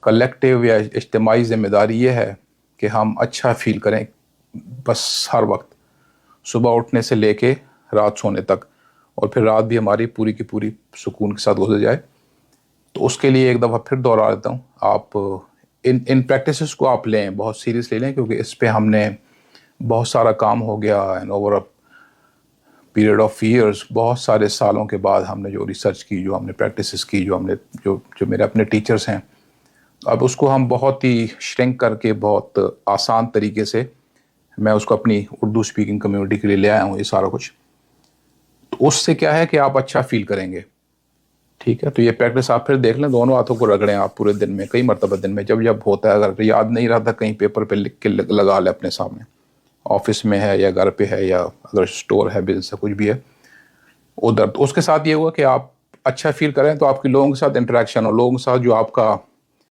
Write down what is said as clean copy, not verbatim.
Collective یا اجتماعی ذمہ داری یہ ہے کہ ہم اچھا فیل کریں بس ہر وقت، صبح اٹھنے سے لے کے رات سونے تک، اور پھر رات بھی ہماری پوری کی پوری سکون کے ساتھ گزر جائے. تو اس کے لیے ایک دفعہ پھر دوہرا دیتا ہوں، آپ ان پریکٹسز کو آپ لیں، بہت سیریسلی لیں، کیونکہ اس پہ ہم نے بہت سارا کام ہو گیا and over a period of years, بہت سارے سالوں کے بعد ہم نے جو ریسرچ کی، جو ہم نے پریکٹسز کی، جو میرے اپنے ٹیچرز ہیں، اب اس کو ہم بہت ہی شرنک کر کے بہت آسان طریقے سے میں اس کو اپنی اردو اسپیکنگ کمیونٹی کے لیے لے آیا ہوں یہ سارا کچھ. تو اس سے کیا ہے کہ آپ اچھا فیل کریں گے. ٹھیک ہے، تو یہ پریکٹس آپ پھر دیکھ لیں، دونوں ہاتھوں کو رگڑیں آپ پورے دن میں، کئی مرتبہ دن میں، جب ہوتا ہے. اگر یاد نہیں رہتا کہیں پیپر پہ لکھ کے لگا لیں اپنے سامنے، آفس میں ہے یا گھر پہ ہے یا اگر اسٹور ہے، بزنس ہے، کچھ بھی ہے ادھر. تو اس کے ساتھ یہ ہوا کہ آپ اچھا فیل کریں تو آپ کی لوگوں کے ساتھ انٹریکشن اور لوگوں کے ساتھ جو آپ کا